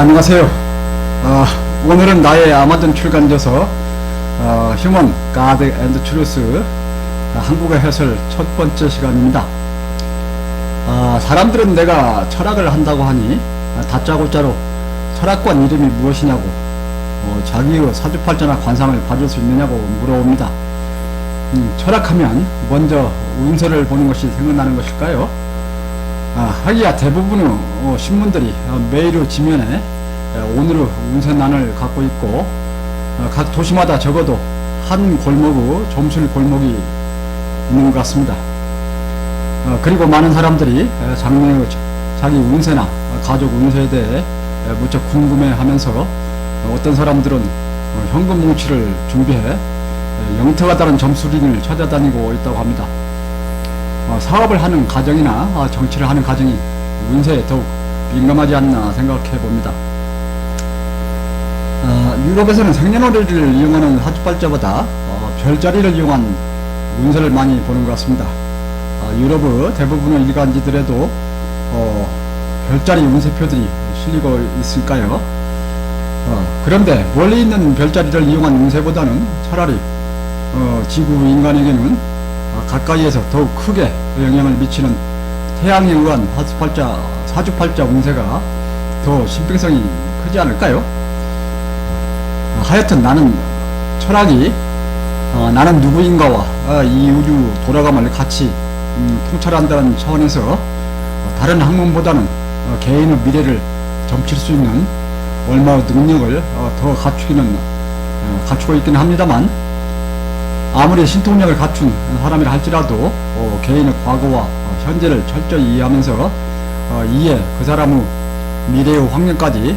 안녕하세요. 오늘은 나의 아마존 출간저서 휴먼 가드 앤드 트루스 한국어 해설 첫 번째 시간입니다. 사람들은 내가 철학을 한다고 하니 다짜고짜로 철학관 이름이 무엇이냐고 자기의 사주팔자나 관상을 봐줄 수 있느냐고 물어옵니다. 철학하면 먼저 운세를 보는 것이 생각나는 것일까요? 하기야 대부분의 신문들이 매일 지면에 오늘의 운세난을 갖고 있고 각 도시마다 적어도 한 골목의 점술 골목이 있는 것 같습니다. 그리고 많은 사람들이 장래의 자기 운세나 가족 운세에 대해 무척 궁금해하면서 어떤 사람들은 현금 뭉치를 준비해 영태가 다른 점술인을 찾아다니고 있다고 합니다. 사업을 하는 가정이나 정치를 하는 가정이 운세에 더욱 민감하지 않나 생각해 봅니다. 유럽에서는 생년월일을 이용하는 사주팔자보다 별자리를 이용한 운세를 많이 보는 것 같습니다. 유럽의 대부분의 일간지들에도 별자리 운세표들이 실리고 있을까요? 그런데 멀리 있는 별자리를 이용한 운세보다는 차라리 지구 인간에게는 가까이에서 더욱 크게 영향을 미치는 태양에 의한 사주팔자 운세가 더 신빙성이 크지 않을까요? 하여튼 나는 철학이 나는 누구인가와 이 우주 돌아감을 같이 통찰한다는 차원에서 다른 학문보다는 개인의 미래를 점칠 수 있는 얼마의 능력을 더 갖추고 있기는 합니다만, 아무리 신통력을 갖춘 사람이라 할지라도 개인의 과거와 현재를 철저히 이해하면서 이에 그 사람의 미래의 확률까지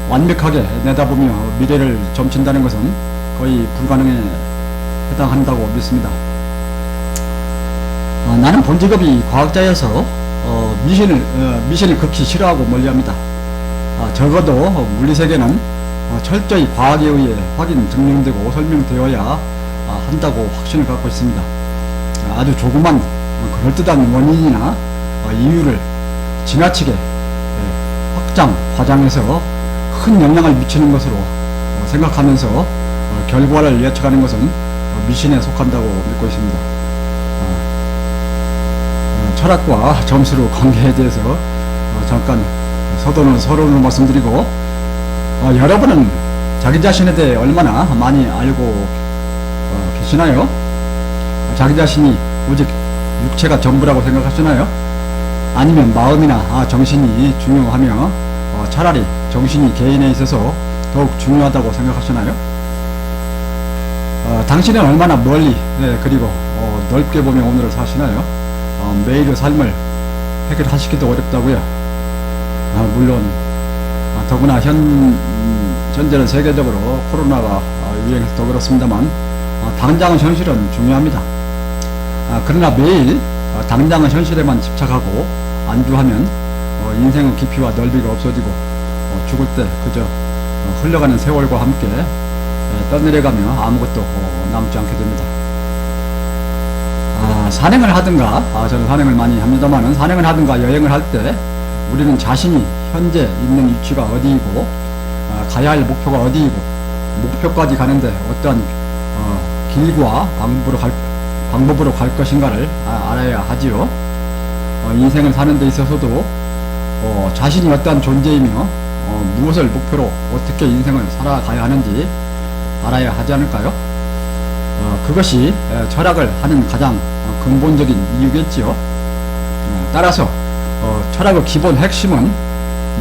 완벽하게 내다보며 미래를 점친다는 것은 거의 불가능에 해당한다고 믿습니다. 나는 본직업이 과학자여서 미신을 극히 싫어하고 멀리합니다. 적어도 물리세계는 철저히 과학에 의해 확인 증명되고 설명되어야 한다고 확신을 갖고 있습니다. 아주 조그만 그럴듯한 원인이나 이유를 지나치게 확장, 과장해서 큰 영향을 미치는 것으로 생각하면서 결과를 예측하는 것은 미신에 속한다고 믿고 있습니다. 철학과 점수의 관계에 대해서 잠깐 서론을 말씀드리고, 여러분은 자기 자신에 대해 얼마나 많이 알고 계시나요? 자기 자신이 오직 육체가 전부라고 생각하시나요? 아니면 마음이나 정신이 중요하며 차라리 정신이 개인에 있어서 더욱 중요하다고 생각하시나요? 당신은 얼마나 멀리 그리고 넓게 보며 오늘을 사시나요? 매일의 삶을 해결하시기도 어렵다고요. 물론 더구나 현재는 세계적으로 코로나가 유행해서 더 그렇습니다만 당장의 현실은 중요합니다. 그러나 매일 당장의 현실에만 집착하고 안주하면 인생의 깊이와 넓이가 없어지고 죽을 때 그저 흘러가는 세월과 함께 떠내려가며 아무것도 남지 않게 됩니다. 산행을 하든가, 저는 산행을 많이 합니다만, 산행을 하든가 여행을 할 때 우리는 자신이 현재 있는 위치가 어디이고 가야 할 목표가 어디이고 목표까지 가는데 어떠한 길과 방법으로 갈 것인가를 알아야 하지요. 인생을 사는 데 있어서도 자신이 어떠한 존재이며 무엇을 목표로 어떻게 인생을 살아가야 하는지 알아야 하지 않을까요? 그것이 철학을 하는 가장 근본적인 이유겠지요. 따라서 철학의 기본 핵심은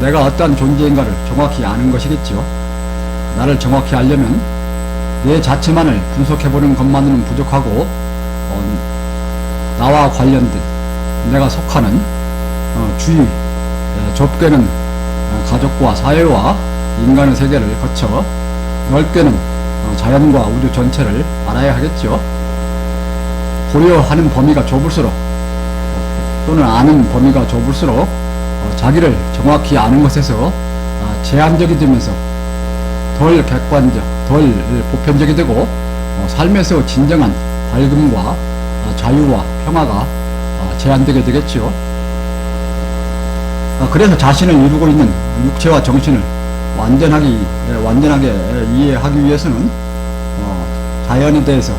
내가 어떠한 존재인가를 정확히 아는 것이겠지요. 나를 정확히 알려면 내 자체만을 분석해보는 것만으로는 부족하고 나와 관련된 내가 속하는 주위, 좁게는 가족과 사회와 인간의 세계를 거쳐 넓게는 자연과 우주 전체를 알아야 하겠죠. 고려하는 범위가 좁을수록 또는 아는 범위가 좁을수록 자기를 정확히 아는 것에서 제한적이 되면서 덜 객관적, 덜 보편적이 되고 삶에서 진정한 밝음과 자유와 평화가 제한되게 되겠죠. 그래서 자신을 이루고 있는 육체와 정신을 완전하게 이해하기 위해서는 자연에 대해서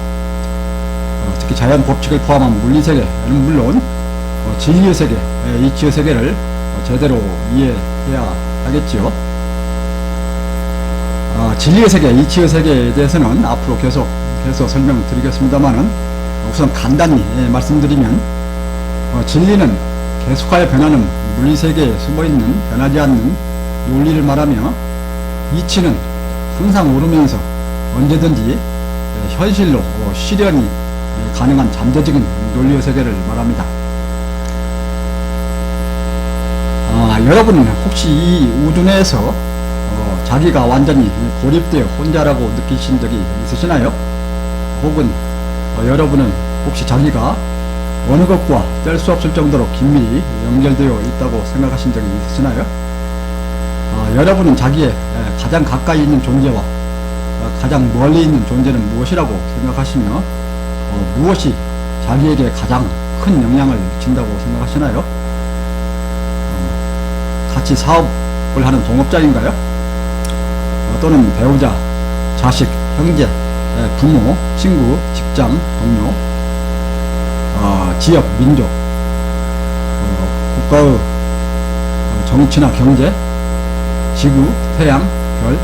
특히 자연 법칙을 포함한 물리세계는 물론 진리의 세계, 이치의 세계를 제대로 이해해야 하겠지요. 진리의 세계, 이치의 세계에 대해서는 앞으로 계속해서 설명드리겠습니다만은 우선 간단히 말씀드리면 진리는 계속하여 변하는 물리세계에 숨어있는 변하지 않는 논리를 말하며 이치는 항상 오르면서 언제든지 현실로 실현이 가능한 잠재적인 논리의 세계를 말합니다. 여러분은 혹시 이 우주 내에서 자기가 완전히 고립되어 혼자라고 느끼신 적이 있으시나요? 혹은 여러분은 혹시 자기가 어느 것과 뗄 수 없을 정도로 긴밀히 연결되어 있다고 생각하신 적이 있으시나요? 여러분은 자기의 가장 가까이 있는 존재와 가장 멀리 있는 존재는 무엇이라고 생각하시며 무엇이 자기에게 가장 큰 영향을 미친다고 생각하시나요? 같이 사업을 하는 동업자인가요? 또는 배우자, 자식, 형제, 부모, 친구, 직장, 동료, 지역, 민족, 국가의 정치나 경제, 지구, 태양, 별,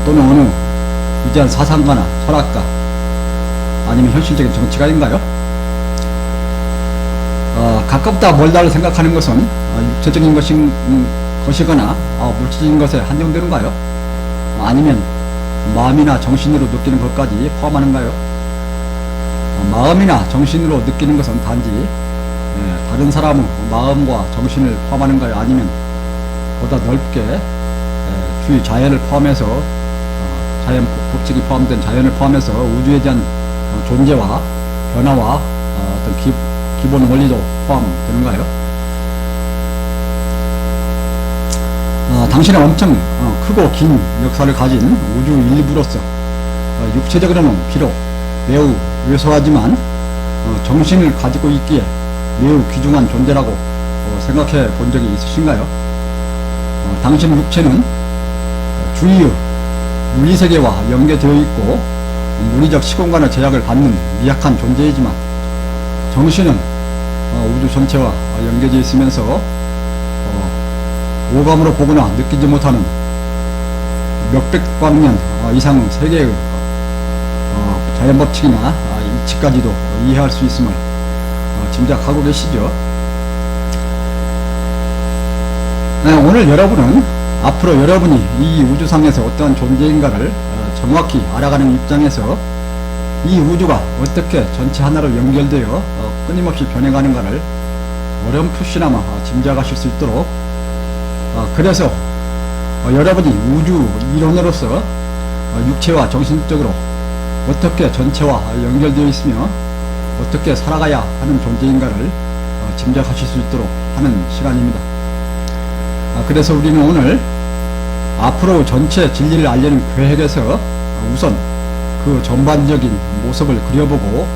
또는 어느 위대한 사상가나 철학가, 아니면 현실적인 정치가인가요? 가깝다 멀다를 생각하는 것은 육체적인 것이거나 물질적인 것에 한정되는가요? 아니면 마음이나 정신으로 느끼는 것까지 포함하는가요? 마음이나 정신으로 느끼는 것은 단지 다른 사람의 마음과 정신을 포함하는가요? 아니면 보다 넓게 주위 자연을 포함해서 자연 법칙이 포함된 자연을 포함해서 우주에 대한 존재와 변화와 어떤 기본 원리도 포함되는가요? 당신은 엄청 크고 긴 역사를 가진 우주 일부로서 육체적으로는 비록 매우 왜소하지만 정신을 가지고 있기에 매우 귀중한 존재라고 생각해 본 적이 있으신가요? 당신 육체는 주위의 물리세계와 연계되어 있고 물리적 시공간의 제약을 받는 미약한 존재이지만 정신은 우주 전체와 연계되어 있으면서 오감으로 보거나 느끼지 못하는 몇백 광년 이상의 세계의 자연법칙이나 이치까지도 이해할 수 있음을 짐작하고 계시죠. 오늘 여러분은 앞으로 여러분이 이 우주상에서 어떠한 존재인가를 정확히 알아가는 입장에서 이 우주가 어떻게 전체 하나로 연결되어 끊임없이 변해가는가를 어렴풋이나마 짐작하실 수 있도록 그래서 여러분이 우주 이론으로서 육체와 정신적으로 어떻게 전체와 연결되어 있으며 어떻게 살아가야 하는 존재인가를 짐작하실 수 있도록 하는 시간입니다. 그래서 우리는 오늘 앞으로 전체 진리를 알려는 계획에서 우선 그 전반적인 모습을 그려보고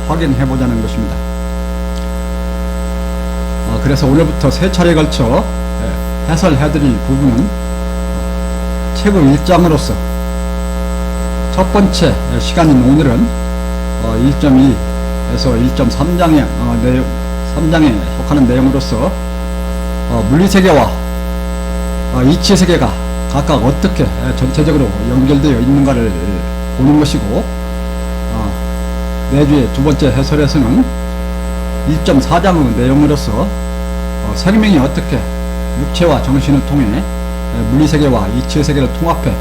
확인해보자는 것입니다. 그래서 오늘부터 세 차례에 걸쳐 해설해드릴 부분은 책의 1장으로서 첫 번째 시간인 오늘은 1.1에서 1.3장에 3장에 속하는 내용으로서 물리세계와 이치세계가 각각 어떻게 전체적으로 연결되어 있는가를 보는 것이고 내주의 두 번째 해설에서는 1.4장의 내용으로서 생명이 어떻게 육체와 정신을 통해 물리세계와 이치세계를 통합해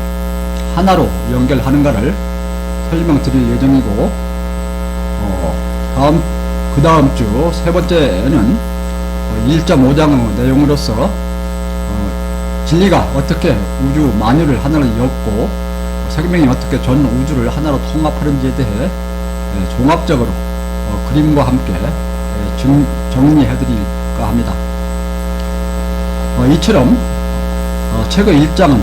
하나로 연결하는가를 설명드릴 예정이고 그 다음 주 세 번째는 1.5장의 내용으로서 진리가 어떻게 우주 만유를 하나로 엮고 생명이 어떻게 전 우주를 하나로 통합하는지에 대해 종합적으로 그림과 함께 정리해드릴까 합니다. 이처럼 책의 1장은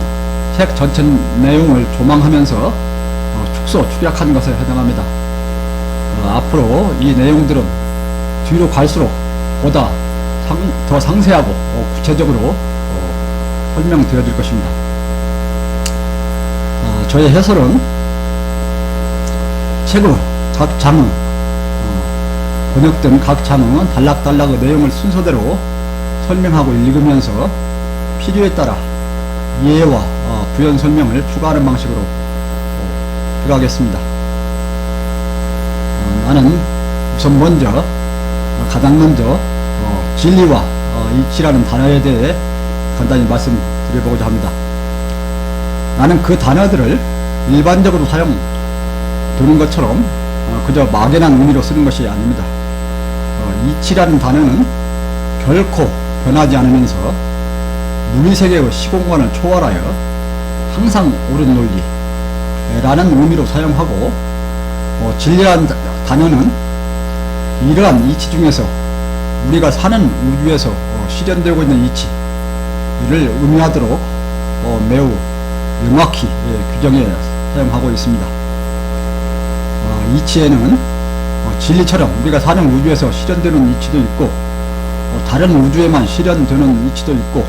책 전체 내용을 조망하면서 축소, 축약한 것에 해당합니다. 앞으로 이 내용들은 뒤로 갈수록 보다 더 상세하고 구체적으로 설명되어 질 것입니다. 저의 해설은 책의 각 장의 번역된 각 장의 단락단락의 내용을 순서대로 설명하고 읽으면서 필요에 따라 예와 부연 설명을 추가하는 방식으로 들어가겠습니다. 나는 우선 가장 먼저 진리와 이치라는 단어에 대해 간단히 말씀드려보고자 합니다. 나는 그 단어들을 일반적으로 사용되는 것처럼 그저 막연한 의미로 쓰는 것이 아닙니다. 이치라는 단어는 결코 변하지 않으면서 물리세계의 시공간을 초월하여 항상 옳은 논리라는 의미로 사용하고, 진리라는 단어는 이러한 이치 중에서 우리가 사는 우주에서 실현되고 있는 이치를 의미하도록 매우 명확히 규정해 사용하고 있습니다. 이치에는 진리처럼 우리가 사는 우주에서 실현되는 이치도 있고, 다른 우주에만 실현되는 이치도 있고,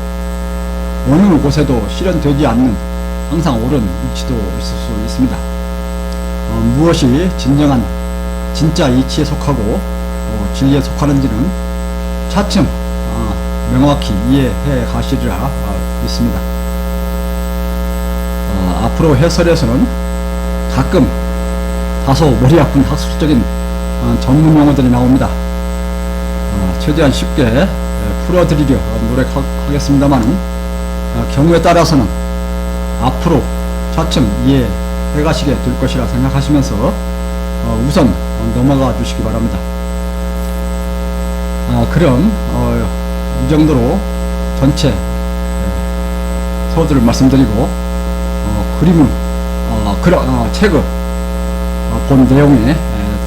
어느 곳에도 실현되지 않는 항상 옳은 이치도 있을 수 있습니다. 무엇이 진짜 이치에 속하고 진리에 속하는지는 차츰 명확히 이해해 가시리라 믿습니다. 앞으로 해설에서는 가끔 다소 머리 아픈 학술적인 전문 용어들이 나옵니다. 최대한 쉽게 풀어드리려 노력하겠습니다만, 경우에 따라서는 앞으로 차츰 이해해 가시게 될 것이라 생각하시면서 우선 넘어가 주시기 바랍니다. 그럼 이 정도로 전체 서두를 말씀드리고 그림은 책의 본 내용에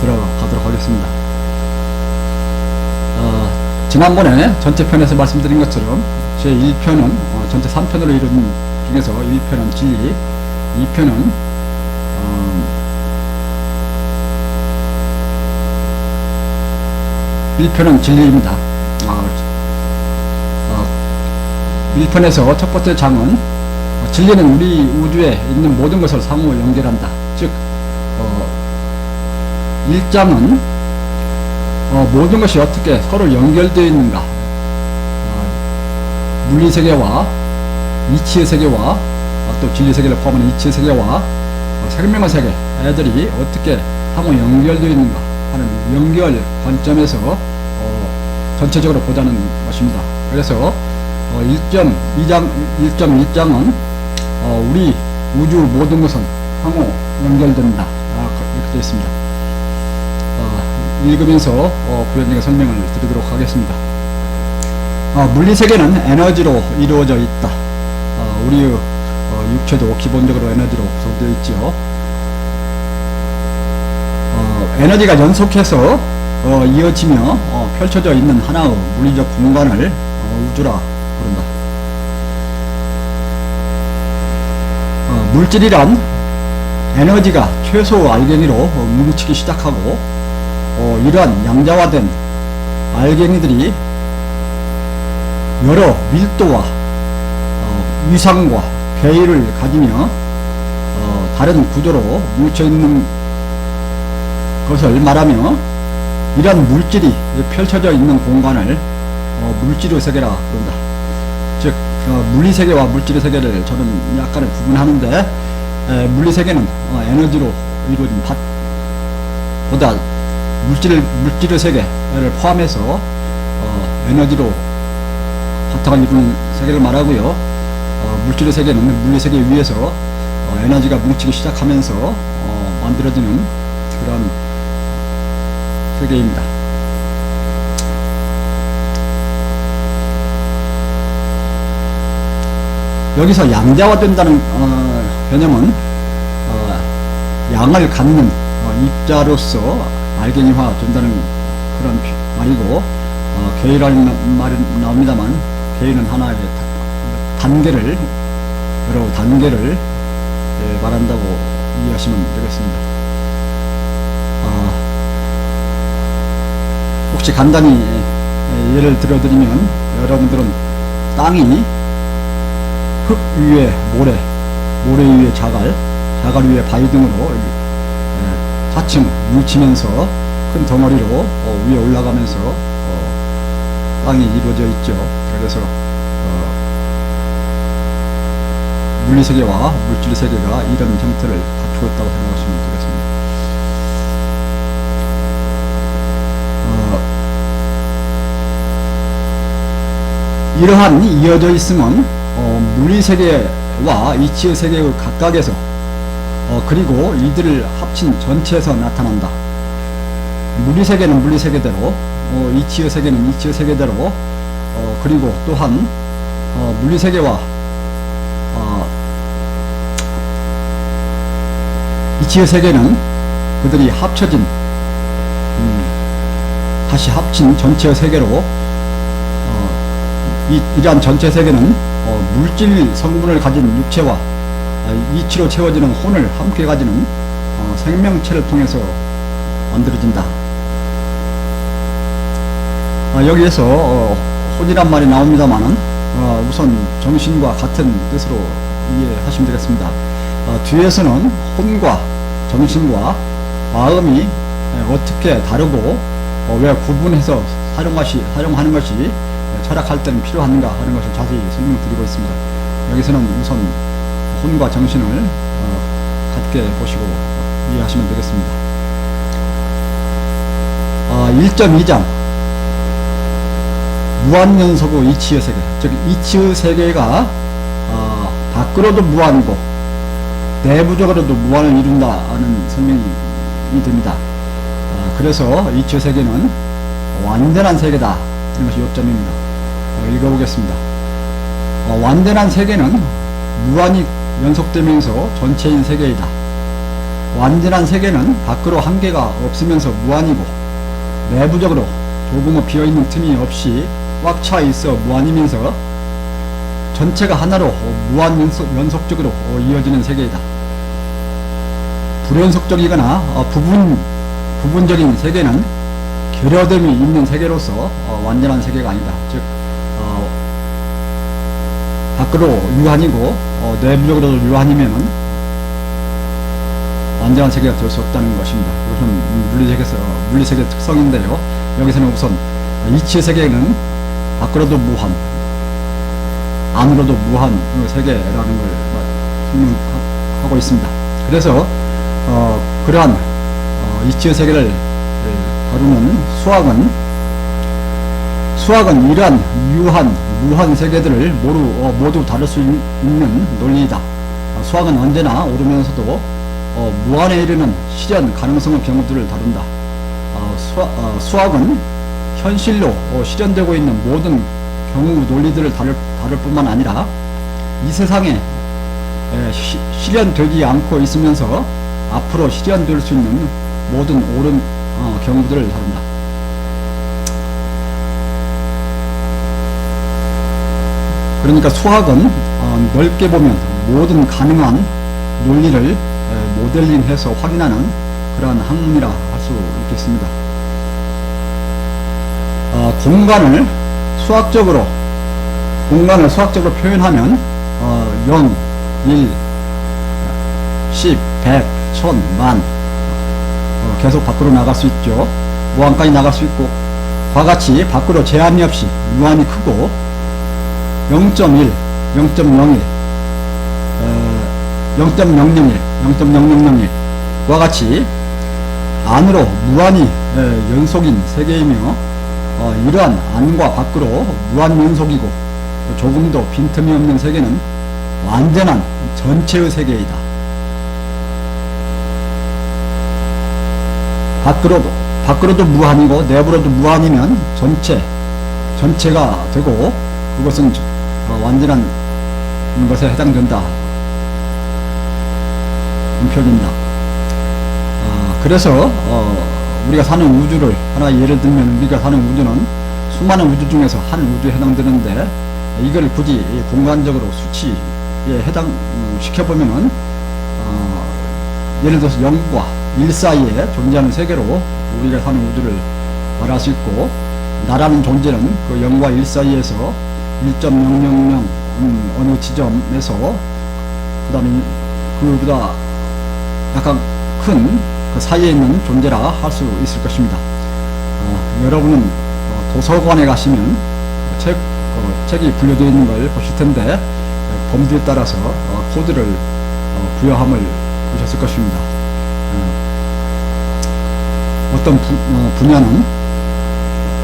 들어가도록 하겠습니다. 지난번에 전체 편에서 말씀드린 것처럼 제 1편은 전체 3편으로 이루어진 중에서 1편은 진리, 2편은 1편은 진리입니다. 1편에서 첫 번째 장은 진리는 우리 우주에 있는 모든 것을 상호 연결한다. 즉 1장은 모든 것이 어떻게 서로 연결되어 있는가, 물리세계와 이치의 세계와 또 진리세계를 포함하는 이치의 세계와 생명의 세계, 애들이 어떻게 상호 연결되어 있는가 하는 연결 관점에서 전체적으로 보자는 것입니다. 그래서 1.1장은 우리 우주 모든 것은 상호 연결된다, 이렇게 되어 있습니다. 읽으면서 부연적인 설명을 드리도록 하겠습니다. 물리세계는 에너지로 이루어져 있다. 우리의 육체도 기본적으로 에너지로 구성되어 있지요. 에너지가 연속해서 이어지며 펼쳐져 있는 하나의 물리적 공간을 우주라 부른다. 물질이란 에너지가 최소 알갱이로 뭉치기 시작하고, 이러한 양자화된 알갱이들이 여러 밀도와 위상과 괴의를 가지며 다른 구조로 뭉쳐있는 것을 말하며, 이러한 물질이 펼쳐져 있는 공간을 물질의 세계라 부른다. 즉 물리세계와 물질의 세계를 저는 약간은 구분하는데, 물리세계는 에너지로 이루어진 보다 물질의 세계를 포함해서 에너지로 바탕을 이루는 세계를 말하고요. 물질의 세계는 물리세계 위에서 에너지가 뭉치기 시작하면서 만들어지는 그런 세계입니다. 여기서 양자화된다는 개념은 양을 갖는 입자로서 알갱이화 된다는 그런 말이고, 괴의라는 말이 나옵니다만, 괴의는 하나의 단계를, 여러 단계를 말한다고 이해하시면 되겠습니다. 혹시 간단히 예를 들어드리면, 여러분들은 땅이 흙 위에 모래, 모래 위에 자갈, 자갈 위에 바위 등으로 차츰 뭉치면서 큰 덩어리로 위에 올라가면서 땅이 이루어져 있죠. 그래서 물리세계와 물질세계가 이런 형태를 갖추고 있다고 생각하시면 되겠습니다. 이러한 이어져 있음은 물리세계와 이치의 세계의 각각에서 그리고 이들을 합친 전체에서 나타난다. 물리세계는 물리세계대로 이치의 세계는 이치의 세계대로 그리고 또한 물리세계와 이치의 세계는 그들이 합쳐진 다시 합친 전체의 세계로 이러한 전체 세계는 물질 성분을 가진 육체와 이치로 채워지는 혼을 함께 가지는 생명체를 통해서 만들어진다. 여기에서 혼이란 말이 나옵니다만은 우선 정신과 같은 뜻으로 이해하시면 되겠습니다. 뒤에서는 혼과 정신과 마음이 어떻게 다르고 왜 구분해서 사용하는 것이 철학할 때는 필요한가 하는 것을 자세히 설명드리고 있습니다. 여기서는 우선 혼과 정신을 같게 보시고 이해하시면 되겠습니다. 1.2장 무한연속의 이치의 세계, 즉 이치의 세계가 밖으로도 무한이고 내부적으로도 무한을 이룬다는 설명이 됩니다. 그래서 이치의 세계는 완전한 세계다 하는 것이 요점입니다. 읽어보겠습니다. 완전한 세계는 무한이 연속되면서 전체인 세계이다. 완전한 세계는 밖으로 한계가 없으면서 무한이고 내부적으로 조금은 비어있는 틈이 없이 꽉 차 있어 무한이면서 전체가 하나로 무한 연속적으로 이어지는 세계이다. 불연속적이거나 부분적인 세계는 결여됨이 있는 세계로서 완전한 세계가 아니다. 즉 밖으로 유한이고 내부적으로도 유한이면은 완전한 세계가 될 수 없다는 것입니다. 이것은 물리세계 특성인데요. 여기서는 우선 이치의 세계는 밖으로도 무한, 안으로도 무한 세계라는 걸 설명하고 있습니다. 그래서 그러한 이치의 세계를 다루는 수학은 이러한 유한, 무한 세계들을 모두 다룰 수 있는 논리이다. 수학은 언제나 오르면서도 무한에 이르는 실현 가능성의 경우들을 다룬다. 수학은 현실로 실현되고 있는 모든 경우 논리들을 다룰 뿐만 아니라 이 세상에 실현되지 않고 있으면서 앞으로 실현될 수 있는 모든 옳은 경우들을 다룬다. 그러니까 수학은 넓게 보면 모든 가능한 논리를 모델링해서 확인하는 그러한 학문이라 할 수 있겠습니다. 공간을 수학적으로 표현하면 0, 1, 10, 100, 1000, 만 계속 밖으로 나갈 수 있죠. 무한까지 나갈 수 있고, 과 같이 밖으로 제한이 없이 무한이 크고 0.1, 0.01, 0.001, 과 같이 안으로 무한이 연속인 세계이며 이러한 안과 밖으로 무한 연속이고 조금도 빈틈이 없는 세계는 완전한 전체의 세계이다. 밖으로도 무한이고 내부로도 무한이면 전체가 되고 그것은 완전한 것에 해당된다. 표현입니다. 그래서 우리가 사는 우주를 하나 예를 들면 우리가 사는 우주는 수많은 우주 중에서 한 우주에 해당되는데 이걸 굳이 공간적으로 수치에 해당시켜보면은 예를 들어서 0과 1 사이에 존재하는 세계로 우리가 사는 우주를 말할 수 있고 나라는 존재는 그 0과 1 사이에서 1.000 어느 지점에서 그 다음에 그보다 약간 큰 그 사이에 있는 존재라 할 수 있을 것입니다. 여러분은 도서관에 가시면 책이 분류되어 있는 걸 보실 텐데 범주에 따라서 코드를 부여함을 보셨을 것입니다. 어떤 분야는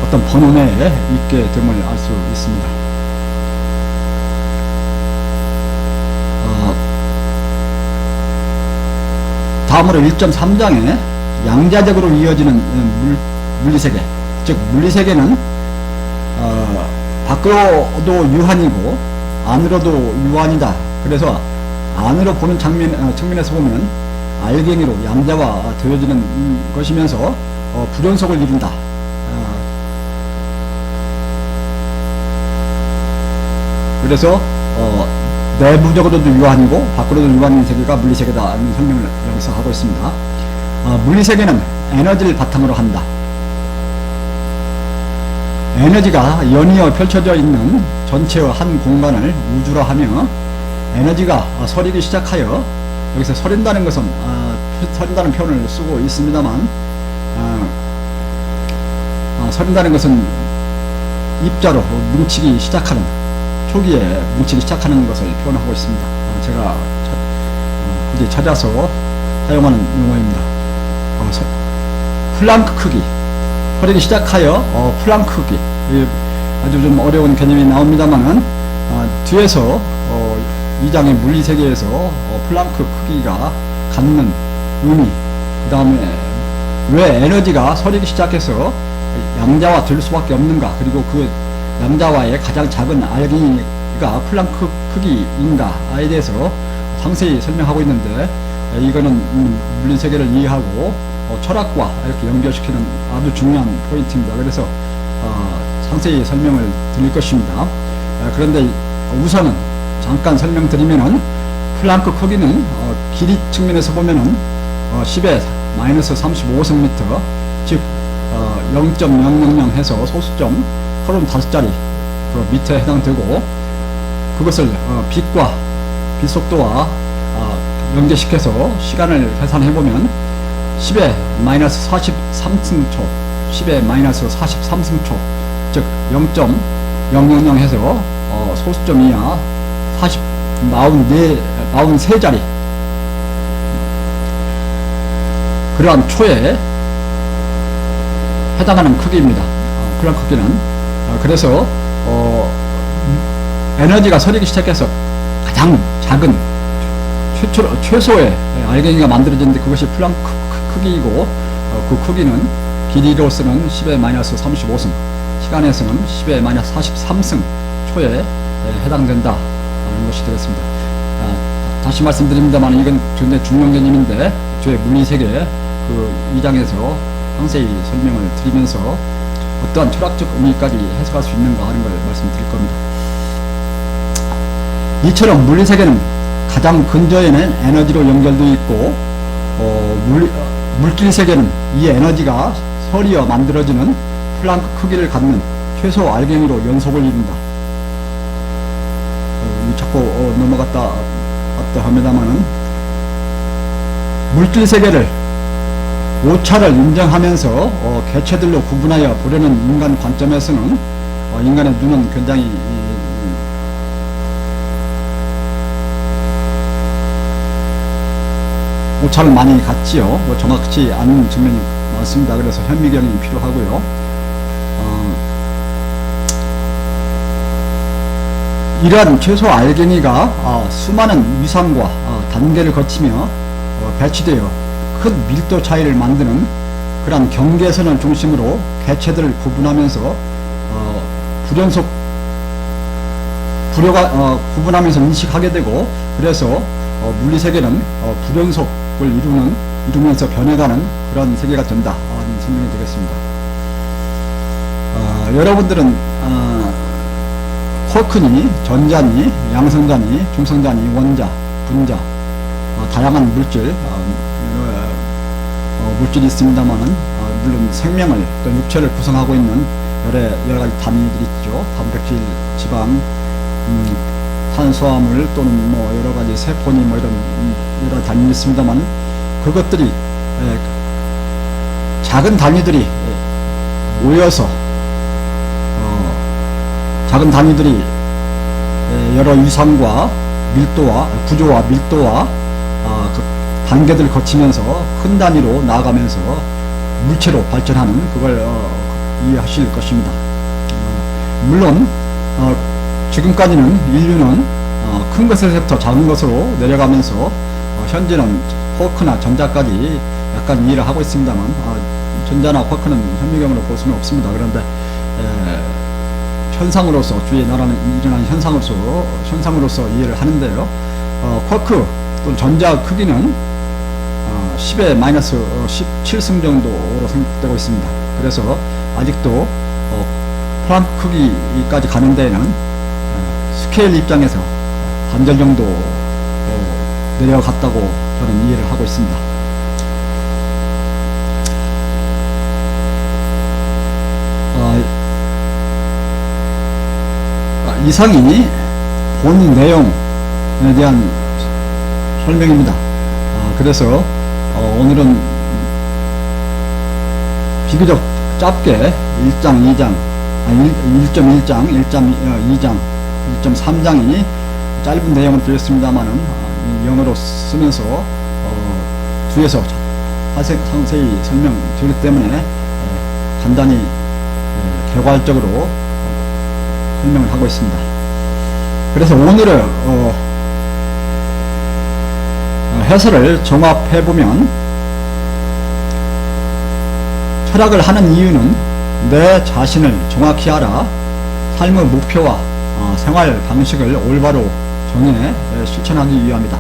어떤 번호 내에 있게 됨을 알 수 있습니다. 다음으로 1.3장에 양자적으로 이어지는 물리세계, 즉 물리세계는 밖으로도 유한이고 안으로도 유한이다. 그래서 안으로 보는 측면에서 보면 알갱이로 양자가 되어지는 것이면서 불연속을 이룬다. 그래서 내부적으로도 유한이고 밖으로도 유한인 세계가 물리세계다라는 설명을 여기서 하고 있습니다. 물리세계는 에너지를 바탕으로 한다. 에너지가 연이어 펼쳐져 있는 전체의 한 공간을 우주라 하며 에너지가 서리기 시작하여, 여기서 서린다는 것은 서린다는 표현을 쓰고 있습니다만 서린다는 것은 입자로 뭉치기 시작하는, 초기에 뭉치기 시작하는 것을 표현하고 있습니다. 제가 굳이 찾아서 사용하는 용어입니다. 플랑크 크기, 서리기 시작하여 플랑크 크기, 아주 좀 어려운 개념이 나옵니다만은 뒤에서 2장의 물리세계에서 플랑크 크기가 갖는 의미, 그 다음에 왜 에너지가 서리기 시작해서 양자화 될 수밖에 없는가, 그리고 그 양자화의 가장 작은 알갱이가 플랑크 크기인가에 대해서 상세히 설명하고 있는데, 이거는 물리세계를 이해하고 철학과 이렇게 연결시키는 아주 중요한 포인트입니다. 그래서 상세히 설명을 드릴 것입니다. 그런데 우선은 잠깐 설명드리면은, 플랑크 크기는 길이 측면에서 보면은 10의 마이너스 35승 미터, 즉 0.000 해서 소수점 35자리 그 미터에 해당되고, 그것을 빛과 빛 속도와 연계시켜서 시간을 계산해보면 10의 마이너스 43승초, 10의 마이너스 43승초, 즉 0.000 해서 소수점 이하 43자리, 그러한 초에 해당하는 크기입니다. 그런 크기는 그래서 에너지가 서리기 시작해서 가장 작은 최소의 알갱이가 만들어지는데 그것이 플랑크 크기이고, 그 크기는 길이로서는 10의 마이너스 35승, 시간에서는 10의 마이너스 43승 초에 해당된다 하는 것이 되겠습니다. 다시 말씀드립니다만 이건 굉장히 중요한 개념인데, 뒤에 물리세계 그 2장에서 상세히 설명을 드리면서 어떠한 철학적 의미까지 해석할 수 있는가 하는 걸 말씀드릴 겁니다. 이처럼 물리세계는 가장 근저에는 에너지로 연결되어 있고, 물질세계는 이 에너지가 서리어 만들어지는 플랑크 크기를 갖는 최소 알갱이로 연속을 이룬다. 자꾸 넘어갔다 왔다 합니다만은, 물질세계를 오차를 인정하면서 개체들로 구분하여 보려는 인간 관점에서는 인간의 눈은 굉장히 오차를 많이 갖지요. 정확치 않은 측면이 많습니다. 그래서 현미경이 필요하고요. 이러한 최소 알갱이가 수많은 위상과 단계를 거치며 배치되어 큰 밀도 차이를 만드는 그러한 경계선을 중심으로 개체들을 구분하면서 구분하면서 인식하게 되고, 그래서 물리세계는 불연속을 이루면서 변해가는 그런 세계가 된다 하는 설명이 되겠습니다. 여러분들은 쿼크니, 전자니, 양성자니, 중성자니, 원자, 분자, 다양한 물질이 있습니다만은, 물론 생명을 또 육체를 구성하고 있는 여러 가지 단위들이 있죠. 단백질, 지방, 탄수화물 또는 뭐 여러 가지 세포니 뭐 이런 여러 단위가 있습니다만 그것들이 작은 단위들이 모여서 작은 단위들이 여러 유상과 밀도와 구조와 밀도와 그 단계들을 거치면서 큰 단위로 나아가면서 물체로 발전하는 그걸 이해하실 것입니다. 물론 지금까지는 인류는 큰 것에서부터 작은 것으로 내려가면서 현재는 쿼크나 전자까지 약간 이해를 하고 있습니다만 전자나 쿼크는 현미경으로 볼 수는 없습니다. 그런데 현상으로서 주위에 일어나는 현상으로서 이해를 하는데요. 쿼크 또는 전자 크기는 10의 마이너스 17승 정도로 생각되고 있습니다. 그래서 아직도 플랑크 크기까지 가는 데에는 스케일 입장에서 반절 정도 내려갔다고 저는 이해를 하고 있습니다. 이상이 본 내용에 대한 설명입니다. 그래서 오늘은 비교적 짧게 1장, 2장, 1.1장, 1.2장, 1.3장이 짧은 내용은 되었습니다만은 영어로 쓰면서 뒤에서 상세히 설명드리기 때문에 간단히 개괄적으로 설명을 하고 있습니다. 그래서 오늘은 해설을 종합해보면 철학을 하는 이유는 내 자신을 정확히 알아 삶의 목표와 생활 방식을 올바로 정해 실천하기 위함이다.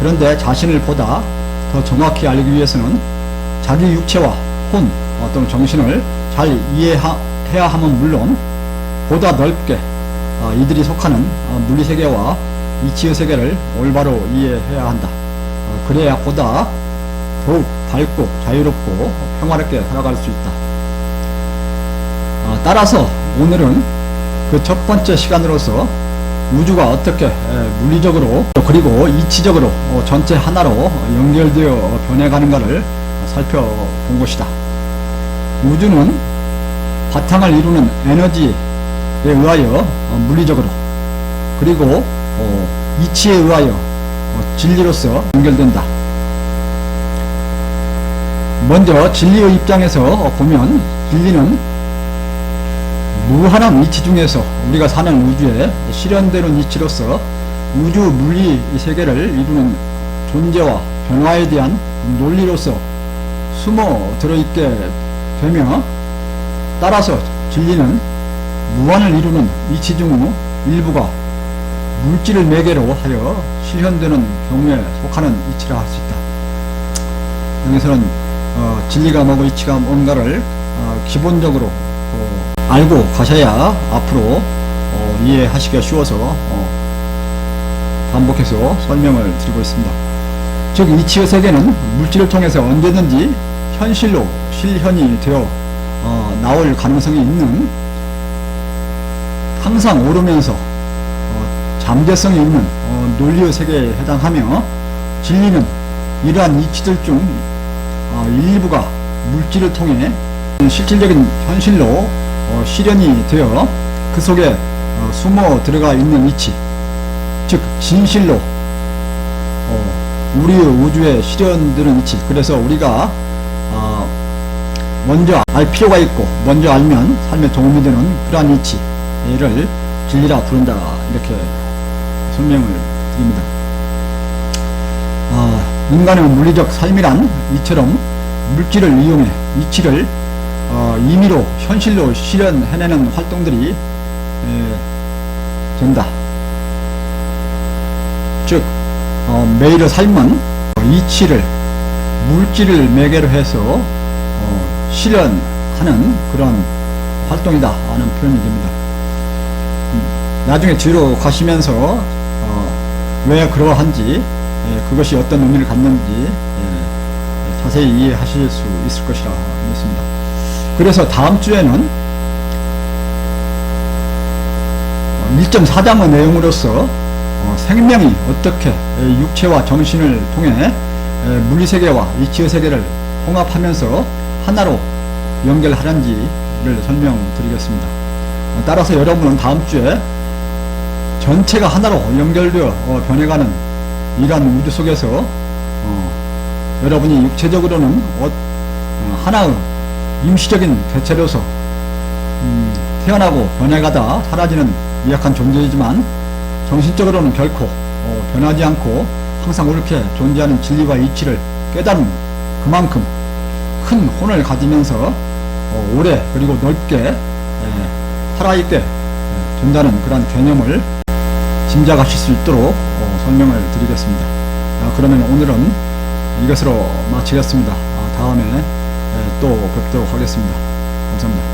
그런데 자신을 보다 더 정확히 알기 위해서는 자기 육체와 혼 또는 정신을 잘 이해해야 함은 물론 보다 넓게 이들이 속하는 물리세계와 이치의 세계를 올바로 이해해야 한다. 그래야 보다 더욱 밝고 자유롭고 평화롭게 살아갈 수 있다. 따라서 오늘은 그 첫 번째 시간으로서 우주가 어떻게 물리적으로 그리고 이치적으로 전체 하나로 연결되어 변해가는가를 살펴본 것이다. 우주는 바탕을 이루는 에너지에 의하여 물리적으로 그리고 이치에 의하여 진리로서 연결된다. 먼저 진리의 입장에서 보면 진리는 무한한 이치 중에서 우리가 사는 우주에 실현되는 이치로서 우주 물리 세계를 이루는 존재와 변화에 대한 논리로서 숨어 들어있게 되며 따라서 진리는 무한을 이루는 이치 중 일부가 물질을 매개로 하여 실현되는 경우에 속하는 이치라 할 수 있다. 여기서는 진리가 뭐고 이치가 뭔가를 기본적으로 알고 가셔야 앞으로 이해하시기가 쉬워서 반복해서 설명을 드리고 있습니다. 즉 이치의 세계는 물질을 통해서 언제든지 현실로 실현이 되어 나올 가능성이 있는 항상 오르면서 잠재성이 있는 논리의 세계에 해당하며 진리는 이러한 이치들 중 일부가 물질을 통해 실질적인 현실로 실현이 되어 그 속에 숨어 들어가 있는 이치, 즉 진실로 우리의 우주에 실현되는 이치. 그래서 우리가 먼저 알 필요가 있고 먼저 알면 삶에 도움이 되는 그러한 이치를 진리라 부른다, 이렇게 설명을 드립니다. 인간의 물리적 삶이란 이처럼 물질을 이용해 이치를 임의로 현실로 실현해내는 활동들이 된다. 즉 매일의 삶은 이치를 물질을 매개로 해서 실현하는 그런 활동이다 하는 표현이 됩니다. 나중에 뒤로 가시면서 왜 그러한지 그것이 어떤 의미를 갖는지 자세히 이해하실 수 있을 것이라 믿습니다. 그래서 다음 주에는 1.4장의 내용으로서 생명이 어떻게 육체와 정신을 통해 물리세계와 이치의세계를 통합하면서 하나로 연결하는지를 설명드리겠습니다. 따라서 여러분은 다음 주에 전체가 하나로 연결되어 변해가는 이러한 우주 속에서 여러분이 육체적으로는 하나의 임시적인 개체로서 태어나고 변해가다 사라지는 미약한 존재이지만 정신적으로는 결코 변하지 않고 항상 옳게 존재하는 진리와 이치를 깨달은 그만큼 큰 혼을 가지면서 오래 그리고 넓게 살아있게 된다는 그런 개념을 짐작하실 수 있도록 설명을 드리겠습니다. 그러면 오늘은 이것으로 마치겠습니다. 다음에 또 뵙도록 하겠습니다. 감사합니다.